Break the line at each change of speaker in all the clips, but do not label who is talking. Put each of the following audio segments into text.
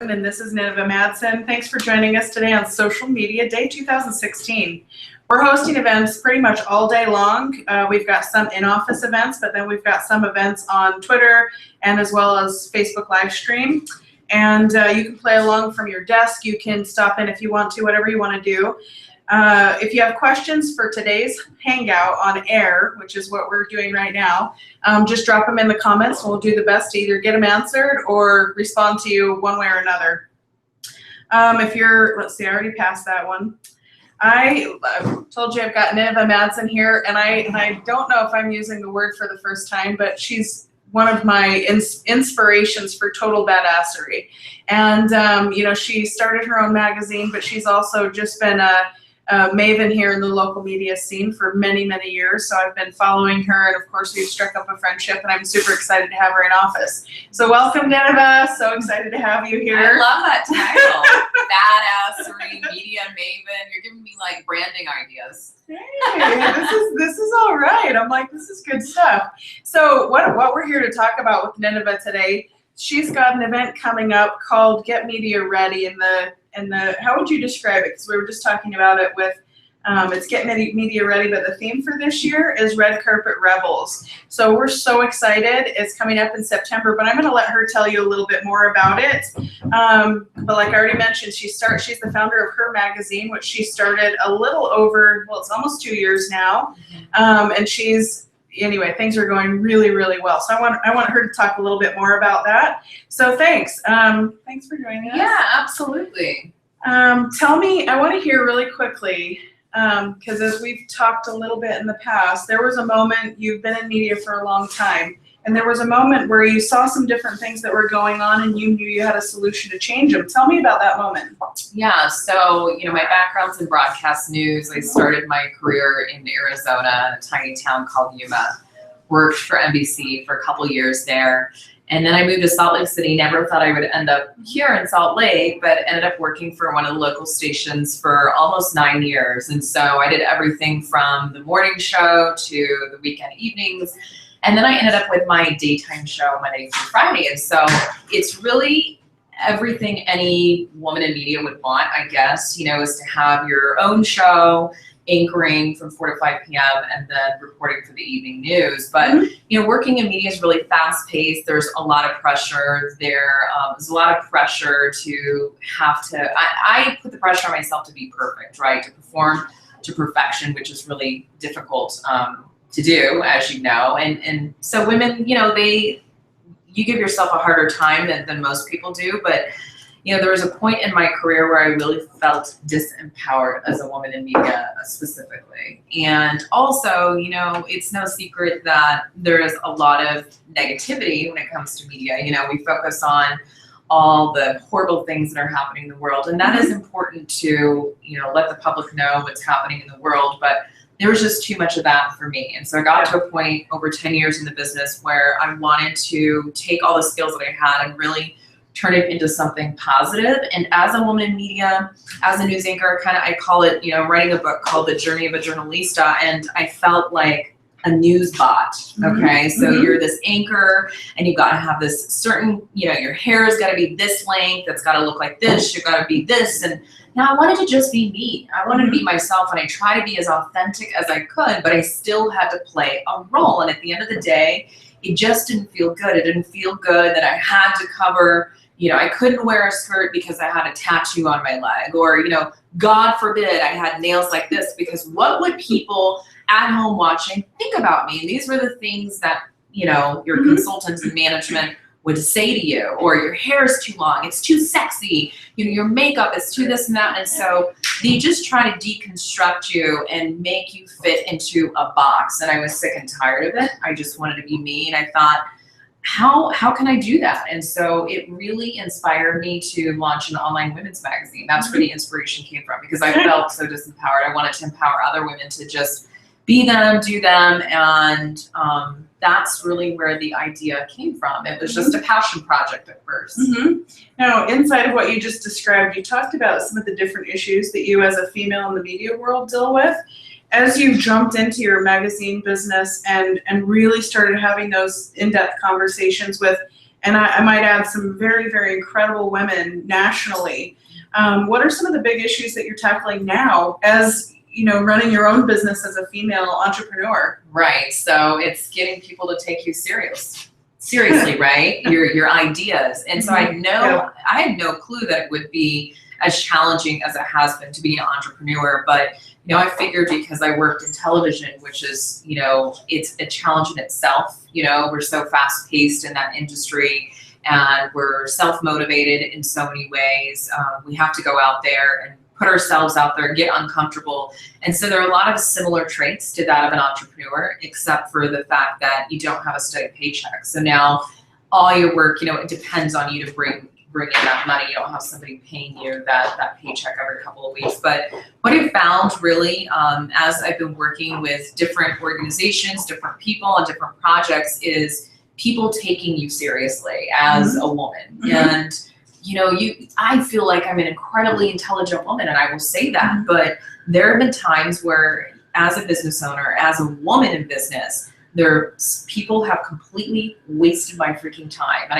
And this is Nineveh Madsen. Thanks for joining us today on Social Media Day 2016. We're hosting events pretty much all day long. We've got some in-office events, but then we've got some events on Twitter and as well as Facebook live stream. And you can play along from your desk. You can stop in if you want to, whatever you want to do. If you have questions for today's Hangout on air, which is what we're doing right now, just drop them in the comments and we'll do the best to either get them answered or respond to you one way or another. If you're, let's see, I already passed that one. I told you I've got Nineveh Madsen here, and I don't know if I'm using the word for the first time, but she's one of my inspirations for total badassery. And, you know, she started her own magazine, but she's also just been a maven here in the local media scene for many, many years. So I've been following her, and of course we've struck up a friendship, and I'm super excited to have her in office. So welcome, Nineveh. So excited to have you here.
I love that title. Badassery, media maven. You're giving me like branding ideas.
Hey, this is all right. I'm like, this is good stuff. So what we're here to talk about with Nineveh today, she's got an event coming up called Get Media Ready, and the how would you describe it? Because we were just talking about it with it's Get Media Ready, but the theme for this year is Red Carpet Rebels. So we're so excited. It's coming up in September, but I'm going to let her tell you a little bit more about it. But like I already mentioned, she's the founder of her magazine, which she started a little over, well, it's almost 2 years now. And anyway, things are going really, really well. So I want her to talk a little bit more about that. So thanks. Thanks for joining us.
Yeah, absolutely.
Tell me, I want to hear really quickly, because as we've talked a little bit in the past, there was a moment, you've been in media for a long time, and there was a moment where you saw some different things that were going on and you knew you had a solution to change them. Tell me about that moment.
Yeah, so, you know, my background's in broadcast news. I started my career in Arizona, in a tiny town called Yuma. Worked for NBC for a couple years there. And then I moved to Salt Lake City. Never thought I would end up here in Salt Lake, but ended up working for one of the local stations for almost 9 years. And so I did everything from the morning show to the weekend evenings. And then I ended up with my daytime show Monday through Friday. And so it's really everything any woman in media would want, I guess, you know, is to have your own show, anchoring from 4 to 5 p.m. and then reporting for the evening news. But, you know, working in media is really fast paced. There's a lot of pressure. There's a lot of pressure to have to, I put the pressure on myself to be perfect, right? To perform to perfection, which is really difficult to do, as you know. And so women, you know, you give yourself a harder time than most people do. But, you know, there was a point in my career where I really felt disempowered as a woman in media specifically. And also, you know, it's no secret that there is a lot of negativity when it comes to media. You know, we focus on all the horrible things that are happening in the world. And that is important to, you know, let the public know what's happening in the world. But there was just too much of that for me. And so I got to a point over 10 years in the business where I wanted to take all the skills that I had and really turn it into something positive. And as a woman in media, as a news anchor, I call it, you know, I'm writing a book called The Journey of a Journalista, and I felt like a news bot, okay? So you're this anchor, and you've got to have this certain, you know, your hair has got to be this length, it's got to look like this, you've got to be this, and now I wanted to just be me. I wanted to be myself, and I tried to be as authentic as I could, but I still had to play a role. And at the end of the day, it just didn't feel good. It didn't feel good that I had to cover, you know, I couldn't wear a skirt because I had a tattoo on my leg, or, you know, God forbid I had nails like this, because what would people at home watching think about me? And these were the things that, you know, your consultants and management would say to you. Or your hair is too long, it's too sexy, you know, your makeup is too this and that. And so they just try to deconstruct you and make you fit into a box. And I was sick and tired of it. I just wanted to be me. And I thought, how can I do that? And so it really inspired me to launch an online women's magazine. That's where the inspiration came from, because I felt so disempowered. I wanted to empower other women to just be them, do them, and that's really where the idea came from. It was just a passion project at first.
Now, inside of what you just described, you talked about some of the different issues that you as a female in the media world deal with. As you jumped into your magazine business and really started having those in-depth conversations with and I might add some very, very incredible women nationally. What are some of the big issues that you're tackling now as, you know, running your own business as a female entrepreneur?
Right. So it's getting people to take you seriously, right? Your ideas. And so I had no clue that it would be as challenging as it has been to be an entrepreneur. But, you know, I figured because I worked in television, which is, you know, it's a challenge in itself. You know, we're so fast paced in that industry and we're self-motivated in so many ways. We have to go out there and put ourselves out there and get uncomfortable. And so there are a lot of similar traits to that of an entrepreneur, except for the fact that you don't have a steady paycheck. So now all your work, you know, it depends on you to bring in that money. You don't have somebody paying you that paycheck every couple of weeks. But what I've found really, as I've been working with different organizations, different people on different projects, is people taking you seriously as a woman. And you know, I feel like I'm an incredibly intelligent woman, and I will say that, but there have been times where as a business owner, as a woman in business, people have completely wasted my freaking time. And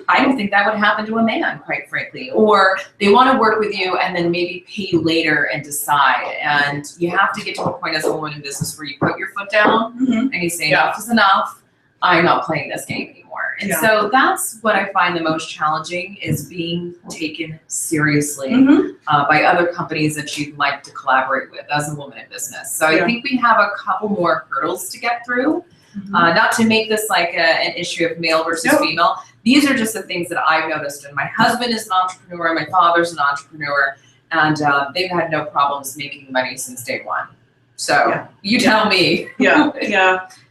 I don't think that would happen to a man, quite frankly. Or they want to work with you and then maybe pay you later and decide. And you have to get to a point as a woman in business where you put your foot down and you say, enough is enough. I'm not playing this game anymore. And so that's what I find the most challenging, is being taken seriously by other companies that you'd like to collaborate with as a woman in business. So I think we have a couple more hurdles to get through. Not to make this like an issue of male versus female. These are just the things that I've noticed. And my husband is an entrepreneur, my father's an entrepreneur, and they've had no problems making money since day one. So you tell me.
No,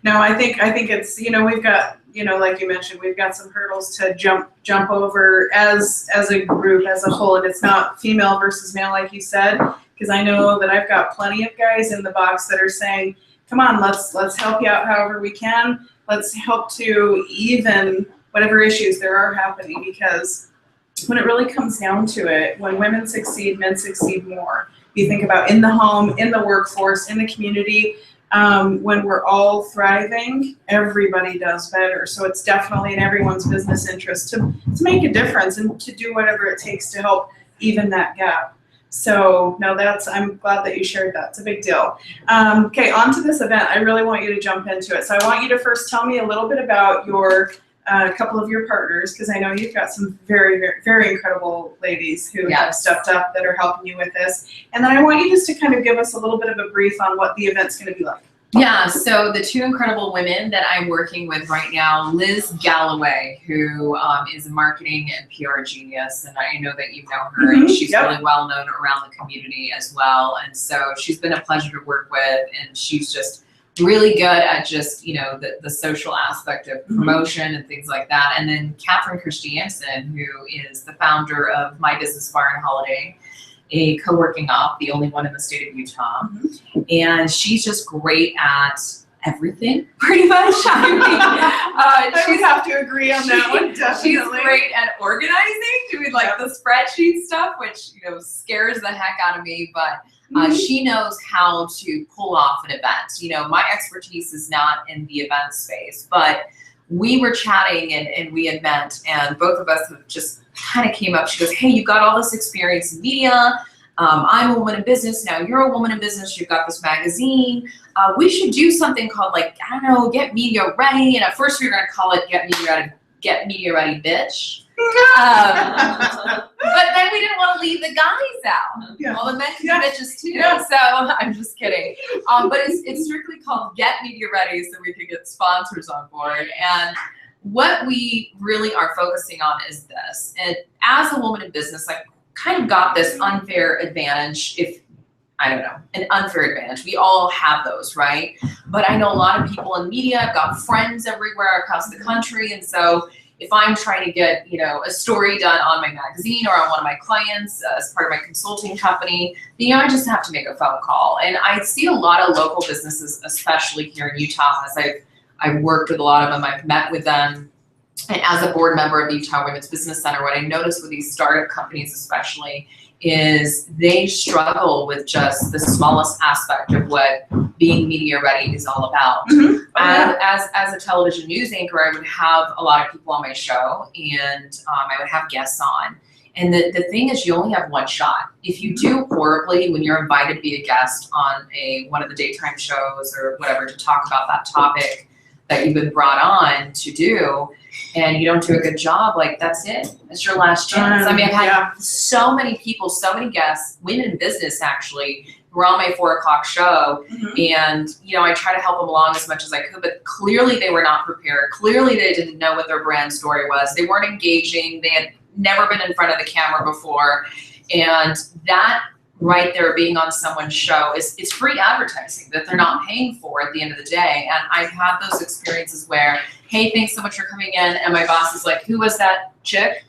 I think it's, you know, we've got, you know, like you mentioned, we've got some hurdles to jump over as a group, as a whole. And it's not female versus male, like you said, because I know that I've got plenty of guys in the box that are saying, come on, let's help you out however we can. Let's help to even whatever issues there are happening, because when it really comes down to it, when women succeed, men succeed more. You think about in the home, in the workforce, in the community, when we're all thriving, everybody does better. So it's definitely in everyone's business interest to make a difference and to do whatever it takes to help even that gap. So no, I'm glad that you shared that. It's a big deal. Okay, on to this event. I really want you to jump into it. So I want you to first tell me a little bit about a couple of your partners, because I know you've got some very, very, very incredible ladies who have stepped up that are helping you with this. And then I want you just to kind of give us a little bit of a brief on what the event's going to be like.
Yeah, so the two incredible women that I'm working with right now, Liz Galloway, who is a marketing and PR genius, and I know that you know her, and she's really well known around the community as well. And so she's been a pleasure to work with, and she's just really good at just, you know, the social aspect of promotion and things like that. And then Catherine Christiansen, who is the founder of My Business Bar and Holiday, a co-working op, the only one in the state of Utah. And she's just great at everything, pretty much. I mean,
she'd have to agree on that one, definitely.
She's great at organizing, doing like the spreadsheet stuff, which, you know, scares the heck out of me, but she knows how to pull off an event. You know, my expertise is not in the event space, but we were chatting and we had met, and both of us have just kind of came up. She goes, hey, you've got all this experience in media. I'm a woman in business. Now you're a woman in business. You've got this magazine. We should do something called, like, I don't know, Get Media Ready. And at first we were going to call it Get Media Ready Bitch. But then we didn't want to leave the guys out. Well, the men can be bitches too. So I'm just kidding. But it's strictly called Get Media Ready so we could get sponsors on board. And what we really are focusing on is this. And as a woman in business, I kind of got this unfair advantage, an unfair advantage. We all have those, right? But I know a lot of people in media. I've got friends everywhere across the country. And so if I'm trying to get, you know, a story done on my magazine or on one of my clients as part of my consulting company, you know, I just have to make a phone call. And I see a lot of local businesses, especially here in Utah, as I've worked with a lot of them, I've met with them. And as a board member of the Utah Women's Business Center, what I noticed with these startup companies especially is they struggle with just the smallest aspect of what being media ready is all about.
Mhm. Oh, yeah.
As a television news anchor, I would have a lot of people on my show, and I would have guests on. And the thing is, you only have one shot. If you do horribly when you're invited to be a guest on one of the daytime shows or whatever to talk about that topic that you've been brought on to do, and you don't do a good job, like that's it. It's your last chance. I mean, I've had so many people, so many guests, women in business actually, who were on my 4 o'clock show. And, you know, I try to help them along as much as I could, but clearly they were not prepared. Clearly they didn't know what their brand story was. They weren't engaging. They had never been in front of the camera before. And that right there, being on someone's show is free advertising that they're not paying for at the end of the day. And I've had those experiences where, hey, thanks so much for coming in. And my boss is like, who was that chick?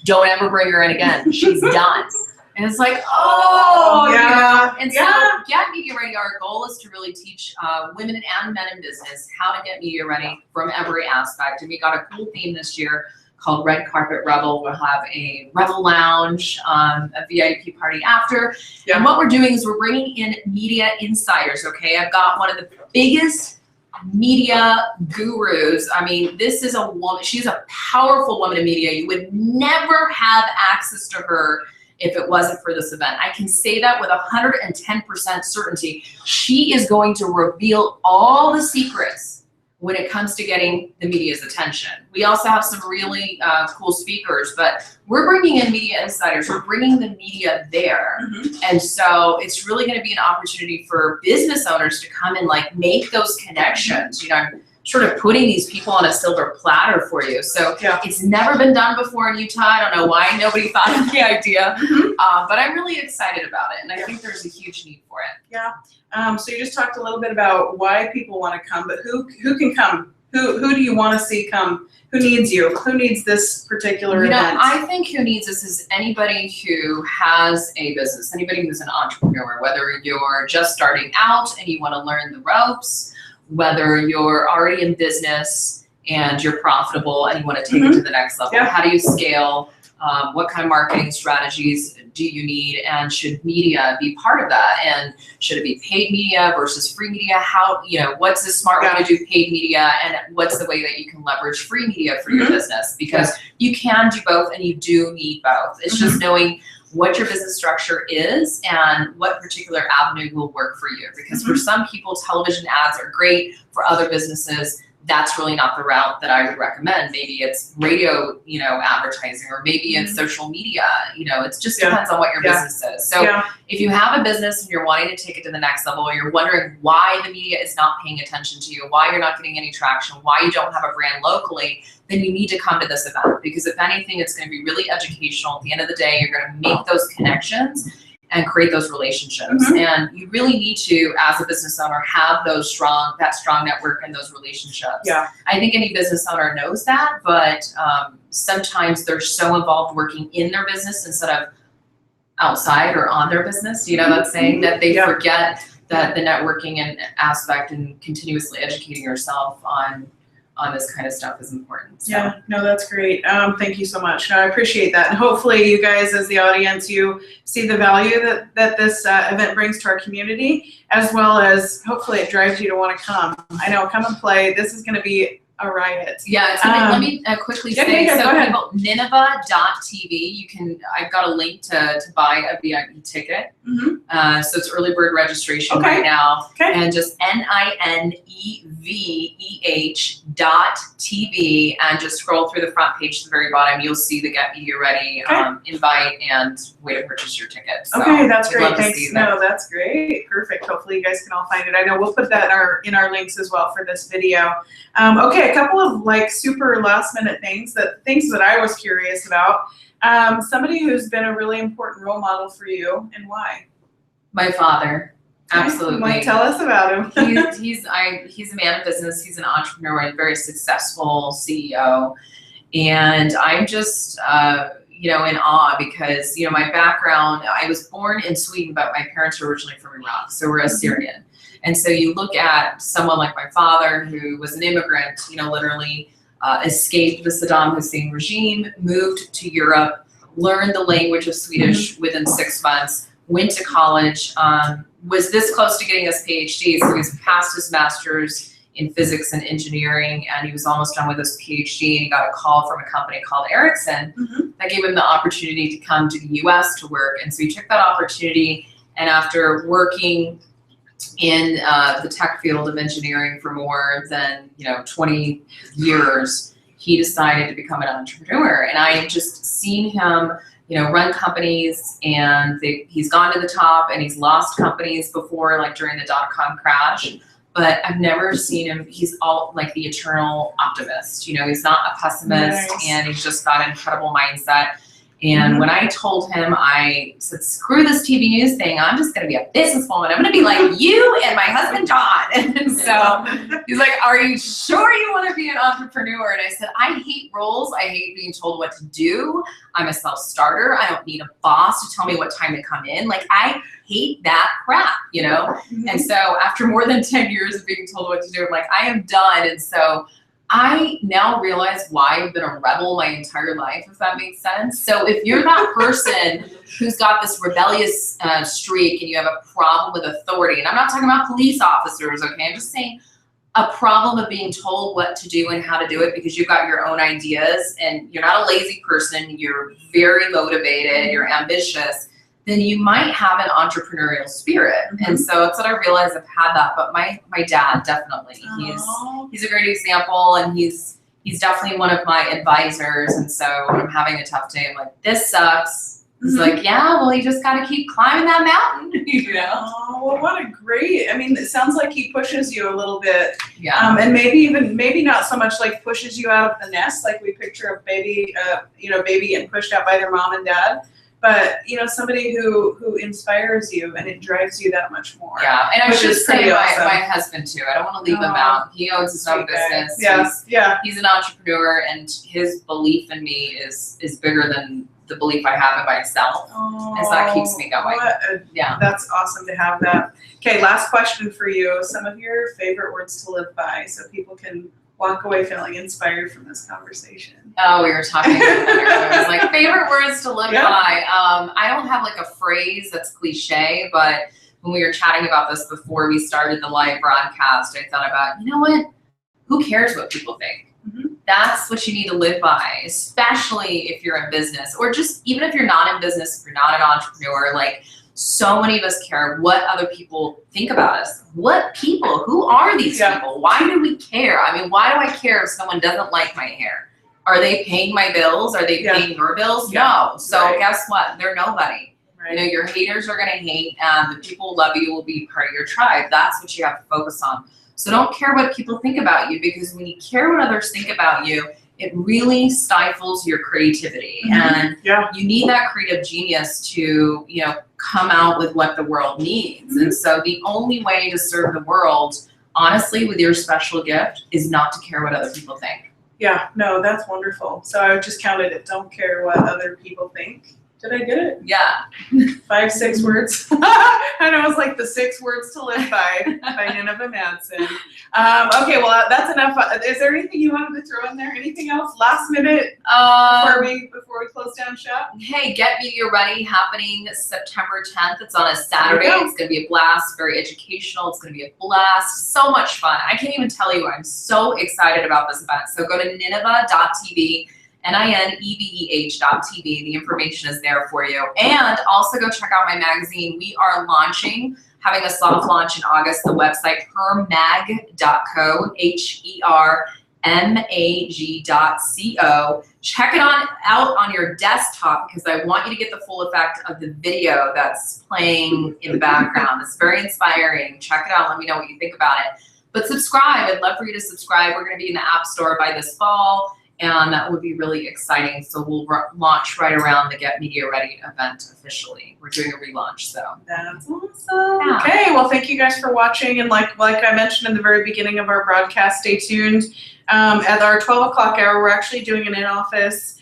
Don't ever bring her in again. She's done. And it's like, oh,
yeah.
You know? And so Get Media Ready, our goal is to really teach women and men in business how to get media ready from every aspect. And we got a cool theme this year called Red Carpet Revel. We'll have a Revel Lounge, a VIP party after.
Yeah.
And what we're doing is we're bringing in media insiders, okay? I've got one of the biggest media gurus. I mean, this is a woman, she's a powerful woman in media. You would never have access to her if it wasn't for this event. I can say that with 110% certainty. She is going to reveal all the secrets when it comes to getting the media's attention. We also have some really cool speakers, but we're bringing in media insiders. We're bringing the media there. And so it's really gonna be an opportunity for business owners to come and like make those connections. You know, I'm sort of putting these people on a silver platter for you. So it's never been done before in Utah. I don't know why nobody thought of the idea, but I'm really excited about it. And I think there's a huge need for it.
Yeah. So you just talked a little bit about why people want to come, but who can come? Who do you want to see come? Who needs you? Who needs this particular event?
I think who needs this is anybody who has a business, anybody who's an entrepreneur, whether you're just starting out and you want to learn the ropes, whether you're already in business and you're profitable and you want to take it to the next level. How do you scale? What kind of marketing strategies do you need, and should media be part of that? And should it be paid media versus free media? How, you know, what's the smart way to do paid media, and what's the way that you can leverage free media for your business? Because you can do both, and you do need both. It's just knowing what your business structure is and what particular avenue will work for you. Because for some people, television ads are great. For other businesses, that's really not the route that I would recommend. Maybe it's radio, you know, advertising, or maybe it's social media. You know, it just depends on what your business is. So if you have a business and you're wanting to take it to the next level, or you're wondering why the media is not paying attention to you, why you're not getting any traction, why you don't have a brand locally, then you need to come to this event. Because if anything, it's going to be really educational. At the end of the day, you're going to make those connections and create those relationships. And you really need to, as a business owner, have that strong network and those relationships. I think any business owner knows that, but sometimes they're so involved working in their business instead of outside or on their business, you know that saying, that they forget that the networking and aspect and continuously educating yourself on this kind of stuff is important. So.
Yeah, no, that's great. Thank you so much. No, I appreciate that. And hopefully you guys as the audience, you see the value that this event brings to our community, as well as hopefully it drives you to want to come. I know, come and play. This is going to be a riot.
Yeah, it's let me quickly say, so people, Nineveh.tv, I've got a link to buy a VIP ticket. So it's early bird registration right now. And just NINEVEH.tv, and just scroll through the front page to the very bottom. You'll see the Get Media Ready invite and way to purchase your ticket. So
that's great. Thanks. No, that's great. Perfect. Hopefully you guys can all find it. I know we'll put that in our links as well for this video. A couple of like super last minute things that I was curious about. Somebody who's been a really important role model for you, and why?
My father. Absolutely.
Like, tell us about him.
He's a man of business. He's an entrepreneur and very successful CEO. And I'm just, in awe because, my background, I was born in Sweden, but my parents were originally from Iraq. So we're Assyrian. And so you look at someone like my father, who was an immigrant, literally escaped the Saddam Hussein regime, moved to Europe, learned the language of Swedish within 6 months, went to college, was this close to getting his PhD, so he was past his master's in physics and engineering, and he was almost done with his PhD, and he got a call from a company called Ericsson that gave him the opportunity to come to the US to work. And so he took that opportunity, and after working in the tech field of engineering for more than 20 years, he decided to become an entrepreneur. And I had just seen him run companies, and he's gone to the top, and he's lost companies before, like during the dot-com crash. But I've never seen him, he's all like the eternal optimist. He's not a pessimist, and he's just got an incredible mindset. And when I told him, I said, screw this TV news thing, I'm just gonna be a businesswoman. I'm gonna be like you and my husband, John. And so he's like, are you sure you wanna be an entrepreneur? And I said, I hate roles, I hate being told what to do. I'm a self-starter, I don't need a boss to tell me what time to come in. Like, I hate that crap, And so after more than 10 years of being told what to do, I'm like, I am done. And so I now realize why I've been a rebel my entire life, if that makes sense. So if you're that person who's got this rebellious streak and you have a problem with authority, and I'm not talking about police officers, okay? I'm just saying a problem of being told what to do and how to do it because you've got your own ideas and you're not a lazy person, you're very motivated, you're ambitious, then you might have an entrepreneurial spirit. And so that's what I realized. I've had that, but my dad, definitely, he's a great example, and he's definitely one of my advisors. And so when I'm having a tough day, I'm like, this sucks. He's like, yeah, well, you just got to keep climbing that mountain,
Oh, well, what a great, it sounds like he pushes you a little bit.
Yeah.
And maybe not so much like pushes you out of the nest, like we picture a baby, baby getting pushed out by their mom and dad. But somebody who inspires you, and it drives you that much more.
Yeah, and I should say
awesome.
my husband too. I don't want to leave him out. He owns his own business.
Yeah.
He's an entrepreneur, and his belief in me is bigger than the belief I have in myself. And so that keeps me going.
That's awesome to have that. Okay, last question for you. Some of your favorite words to live by, so people can walk away feeling inspired from this conversation.
Oh, we were talking about that earlier. It was like favorite words to live by. I don't have like a phrase that's cliche, but when we were chatting about this before we started the live broadcast, I thought about, you know what? Who cares what people think? That's what you need to live by, especially if you're in business, or just even if you're not in business, if you're not an entrepreneur, like so many of us care what other people think about us. What people? Who are these people? Why do we care? Why do I care if someone doesn't like my hair? Are they paying my bills? Are they paying your bills? No. So guess what? They're nobody. Your haters are gonna hate, and the people who love you will be part of your tribe. That's what you have to focus on. So don't care what people think about you, because when you care what others think about you, it really stifles your creativity. And you need that creative genius to, come out with what the world needs. And so the only way to serve the world, honestly, with your special gift, is not to care what other people think.
Yeah, no, that's wonderful. So I just counted it. Don't care what other people think. Did I get it?
Yeah.
5, 6 words. I know, it was like the 6 words to live by Nineveh Madsen. Okay, well, that's enough. Is there anything you wanted to throw in there? Anything else? Last minute before we close down shop?
Hey, Get Media Ready, happening September 10th. It's on a Saturday. It's going to be a blast. Very educational. It's going to be a blast. So much fun. I can't even tell you. I'm so excited about this event. So go to nineveh.tv. NINEVEH.tv. The information is there for you. And also go check out my magazine. We are having a soft launch in August, the website hermag.co, HERMAG.co. Check it out on your desktop, because I want you to get the full effect of the video that's playing in the background. It's very inspiring. Check it out. Let me know what you think about it. But subscribe. I'd love for you to subscribe. We're going to be in the App Store by this fall, and that would be really exciting. So we'll launch right around the Get Media Ready event officially. We're doing a relaunch, so.
That's awesome. Yeah. Okay, well, thank you guys for watching. And like I mentioned in the very beginning of our broadcast, stay tuned. At our 12 o'clock hour, we're actually doing an in-office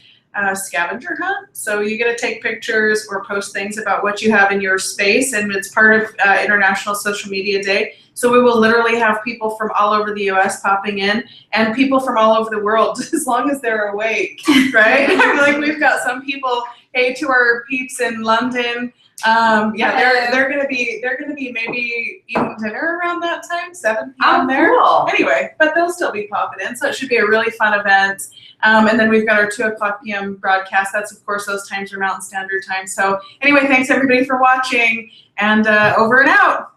scavenger hunt. So you get to take pictures or post things about what you have in your space, and it's part of International Social Media Day. So we will literally have people from all over the US popping in, and people from all over the world, as long as they're awake, right? I mean, like, we've got some people, hey, to our peeps in London, they're gonna be maybe eating dinner around that time, 7 p.m. there.
Cool.
Anyway, but they'll still be popping in, so it should be a really fun event. And then we've got our 2:00 p.m. broadcast. That's, of course, those times are Mountain Standard Time. So anyway, thanks everybody for watching, and over and out.